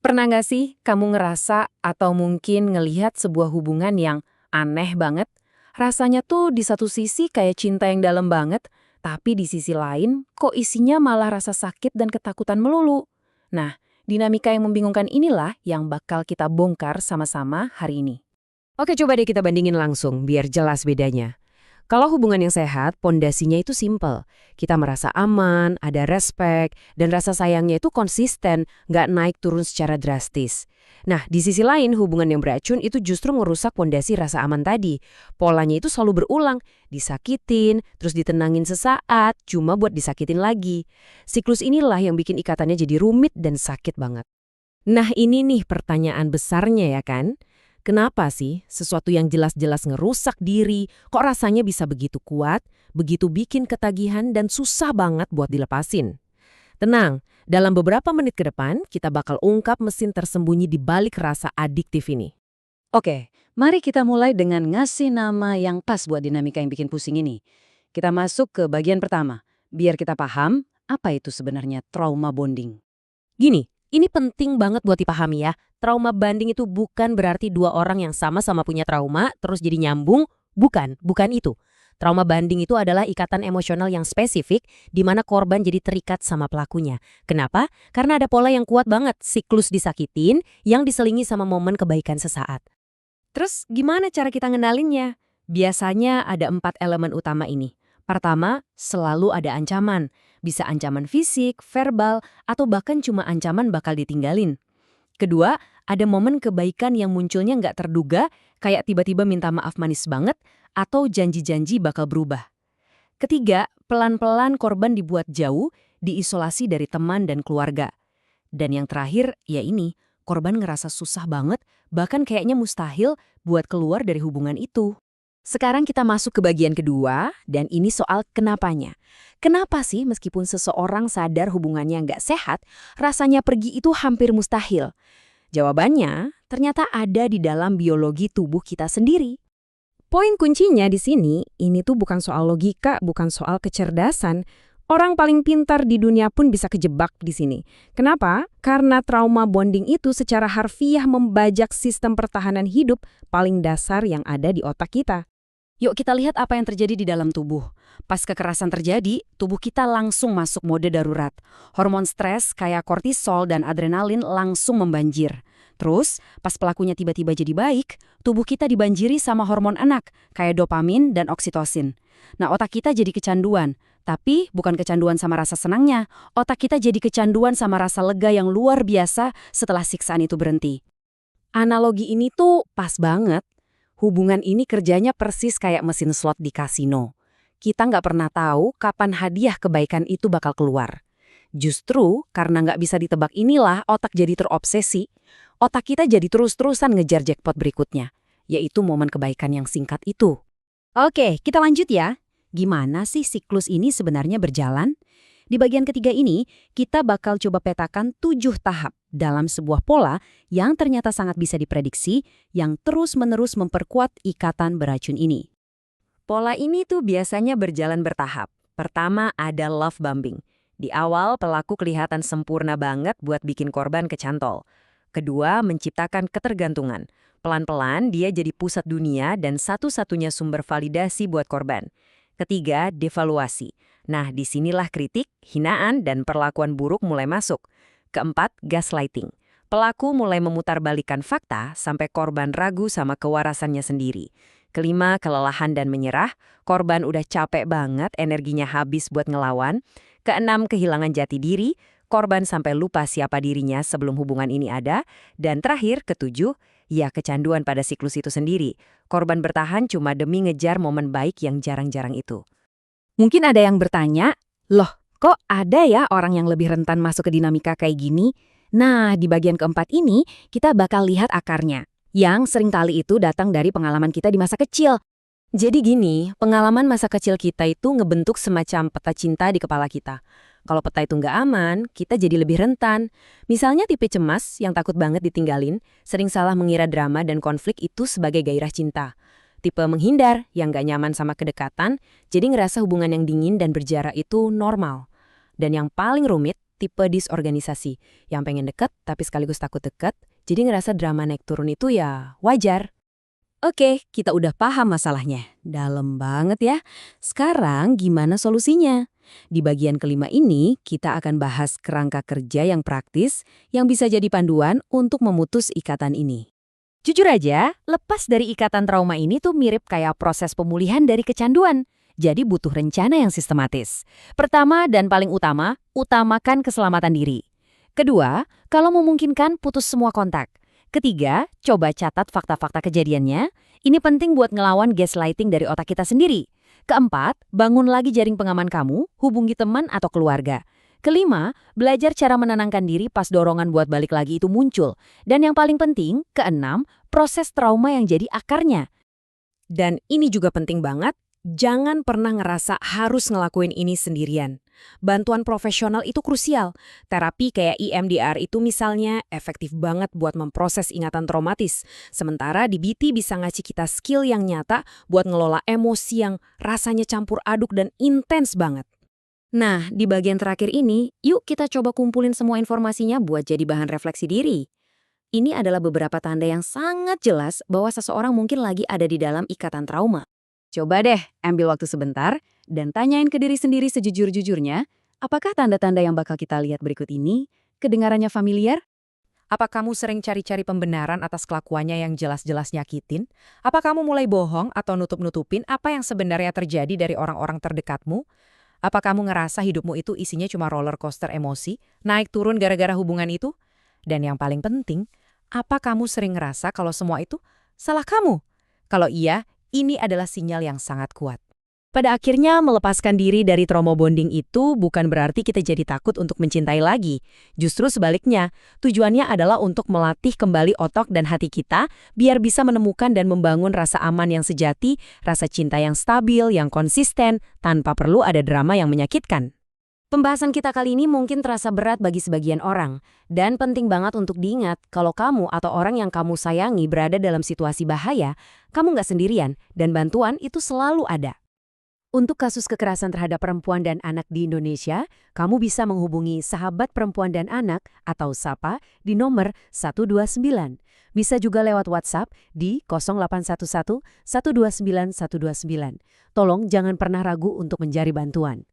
Pernah nggak sih kamu ngerasa atau mungkin ngelihat sebuah hubungan yang aneh banget? Rasanya tuh di satu sisi kayak cinta yang dalam banget, tapi di sisi lain kok isinya malah rasa sakit dan ketakutan melulu. Nah, dinamika yang membingungkan inilah yang bakal kita bongkar sama-sama hari ini. Oke, coba deh kita bandingin langsung, biar jelas bedanya. Kalau hubungan yang sehat, pondasinya itu simple. Kita merasa aman, ada respek, dan rasa sayangnya itu konsisten, nggak naik turun secara drastis. Nah, di sisi lain, hubungan yang beracun itu justru merusak pondasi rasa aman tadi. Polanya itu selalu berulang, disakitin, terus ditenangin sesaat, cuma buat disakitin lagi. Siklus inilah yang bikin ikatannya jadi rumit dan sakit banget. Nah, ini nih pertanyaan besarnya ya kan? Kenapa sih sesuatu yang jelas-jelas ngerusak diri, kok rasanya bisa begitu kuat, begitu bikin ketagihan dan susah banget buat dilepasin? Tenang, dalam beberapa menit ke depan, kita bakal ungkap mesin tersembunyi di balik rasa adiktif ini. Oke, mari kita mulai dengan ngasih nama yang pas buat dinamika yang bikin pusing ini. Kita masuk ke bagian pertama, biar kita paham apa itu sebenarnya trauma bonding. Gini, ini penting banget buat dipahami ya. Trauma banding itu bukan berarti dua orang yang sama-sama punya trauma, terus jadi nyambung. Bukan itu. Trauma banding itu adalah ikatan emosional yang spesifik di mana korban jadi terikat sama pelakunya. Kenapa? Karena ada pola yang kuat banget, siklus disakitin yang diselingi sama momen kebaikan sesaat. Terus gimana cara kita ngenalinnya? Biasanya ada 4 elemen utama ini. Pertama, selalu ada ancaman. Bisa ancaman fisik, verbal, atau bahkan cuma ancaman bakal ditinggalin. Kedua, ada momen kebaikan yang munculnya nggak terduga, kayak tiba-tiba minta maaf manis banget, atau janji-janji bakal berubah. Ketiga, pelan-pelan korban dibuat jauh, diisolasi dari teman dan keluarga. Dan yang terakhir, ya ini, korban ngerasa susah banget, bahkan kayaknya mustahil buat keluar dari hubungan itu. Sekarang kita masuk ke bagian kedua, dan ini soal kenapanya. Kenapa sih meskipun seseorang sadar hubungannya nggak sehat, rasanya pergi itu hampir mustahil? Jawabannya ternyata ada di dalam biologi tubuh kita sendiri. Poin kuncinya di sini, ini tuh bukan soal logika, bukan soal kecerdasan. Orang paling pintar di dunia pun bisa kejebak di sini. Kenapa? Karena trauma bonding itu secara harfiah membajak sistem pertahanan hidup paling dasar yang ada di otak kita. Yuk kita lihat apa yang terjadi di dalam tubuh. Pas kekerasan terjadi, tubuh kita langsung masuk mode darurat. Hormon stres kayak kortisol dan adrenalin langsung membanjir. Terus, pas pelakunya tiba-tiba jadi baik, tubuh kita dibanjiri sama hormon anak, kayak dopamin dan oksitosin. Nah, otak kita jadi kecanduan. Tapi bukan kecanduan sama rasa senangnya, otak kita jadi kecanduan sama rasa lega yang luar biasa setelah siksaan itu berhenti. Analogi ini tuh pas banget. Hubungan ini kerjanya persis kayak mesin slot di kasino. Kita nggak pernah tahu kapan hadiah kebaikan itu bakal keluar. Justru karena nggak bisa ditebak inilah otak jadi terobsesi. Otak kita jadi terus-terusan ngejar jackpot berikutnya, yaitu momen kebaikan yang singkat itu. Oke, kita lanjut ya. Gimana sih siklus ini sebenarnya berjalan? Di bagian ketiga ini, kita bakal coba petakan 7 tahap dalam sebuah pola yang ternyata sangat bisa diprediksi yang terus-menerus memperkuat ikatan beracun ini. Pola ini tuh biasanya berjalan bertahap. Pertama ada love bombing. Di awal pelaku kelihatan sempurna banget buat bikin korban kecantol. Kedua, menciptakan ketergantungan. Pelan-pelan dia jadi pusat dunia dan satu-satunya sumber validasi buat korban. Ketiga, devaluasi. Nah, disinilah kritik, hinaan, dan perlakuan buruk mulai masuk. Keempat, gaslighting. Pelaku mulai memutarbalikkan fakta sampai korban ragu sama kewarasannya sendiri. Kelima, kelelahan dan menyerah. Korban udah capek banget, energinya habis buat ngelawan. Keenam, kehilangan jati diri. Korban sampai lupa siapa dirinya sebelum hubungan ini ada. Dan terakhir, ketujuh, ya kecanduan pada siklus itu sendiri. Korban bertahan cuma demi ngejar momen baik yang jarang-jarang itu. Mungkin ada yang bertanya, loh kok ada ya orang yang lebih rentan masuk ke dinamika kayak gini? Nah, di bagian keempat ini kita bakal lihat akarnya. Yang seringkali itu datang dari pengalaman kita di masa kecil. Jadi gini, pengalaman masa kecil kita itu ngebentuk semacam peta cinta di kepala kita. Kalau peta itu nggak aman, kita jadi lebih rentan. Misalnya tipe cemas yang takut banget ditinggalin, sering salah mengira drama dan konflik itu sebagai gairah cinta. Tipe menghindar yang nggak nyaman sama kedekatan, jadi ngerasa hubungan yang dingin dan berjarak itu normal. Dan yang paling rumit, tipe disorganisasi, yang pengen deket tapi sekaligus takut deket, jadi ngerasa drama naik turun itu ya wajar. Oke, kita udah paham masalahnya. Dalam banget ya. Sekarang gimana solusinya? Di bagian kelima ini, kita akan bahas kerangka kerja yang praktis yang bisa jadi panduan untuk memutus ikatan ini. Jujur aja, lepas dari ikatan trauma ini tuh mirip kayak proses pemulihan dari kecanduan. Jadi butuh rencana yang sistematis. Pertama dan paling utama, utamakan keselamatan diri. Kedua, kalau memungkinkan putus semua kontak. Ketiga, coba catat fakta-fakta kejadiannya. Ini penting buat ngelawan gaslighting dari otak kita sendiri. Keempat, bangun lagi jaring pengaman kamu, hubungi teman atau keluarga. Kelima, belajar cara menenangkan diri pas dorongan buat balik lagi itu muncul. Dan yang paling penting, keenam, proses trauma yang jadi akarnya. Dan ini juga penting banget, jangan pernah ngerasa harus ngelakuin ini sendirian. Bantuan profesional itu krusial. Terapi kayak EMDR itu misalnya efektif banget buat memproses ingatan traumatis. Sementara DBT bisa ngasih kita skill yang nyata buat ngelola emosi yang rasanya campur aduk dan intens banget. Nah, di bagian terakhir ini, yuk kita coba kumpulin semua informasinya buat jadi bahan refleksi diri. Ini adalah beberapa tanda yang sangat jelas bahwa seseorang mungkin lagi ada di dalam ikatan trauma. Coba deh, ambil waktu sebentar dan tanyain ke diri sendiri sejujur-jujurnya, apakah tanda-tanda yang bakal kita lihat berikut ini kedengarannya familiar? Apa kamu sering cari-cari pembenaran atas kelakuannya yang jelas-jelas nyakitin? Apa kamu mulai bohong atau nutup-nutupin apa yang sebenarnya terjadi dari orang-orang terdekatmu? Apa kamu ngerasa hidupmu itu isinya cuma roller coaster emosi, naik turun gara-gara hubungan itu? Dan yang paling penting, apa kamu sering ngerasa kalau semua itu salah kamu? Kalau iya, ini adalah sinyal yang sangat kuat. Pada akhirnya, melepaskan diri dari trauma bonding itu bukan berarti kita jadi takut untuk mencintai lagi. Justru sebaliknya, tujuannya adalah untuk melatih kembali otak dan hati kita biar bisa menemukan dan membangun rasa aman yang sejati, rasa cinta yang stabil, yang konsisten, tanpa perlu ada drama yang menyakitkan. Pembahasan kita kali ini mungkin terasa berat bagi sebagian orang, dan penting banget untuk diingat kalau kamu atau orang yang kamu sayangi berada dalam situasi bahaya, kamu nggak sendirian, dan bantuan itu selalu ada. Untuk kasus kekerasan terhadap perempuan dan anak di Indonesia, kamu bisa menghubungi Sahabat Perempuan dan Anak atau SAPA di nomor 129. Bisa juga lewat WhatsApp di 0811 129 129. Tolong jangan pernah ragu untuk mencari bantuan.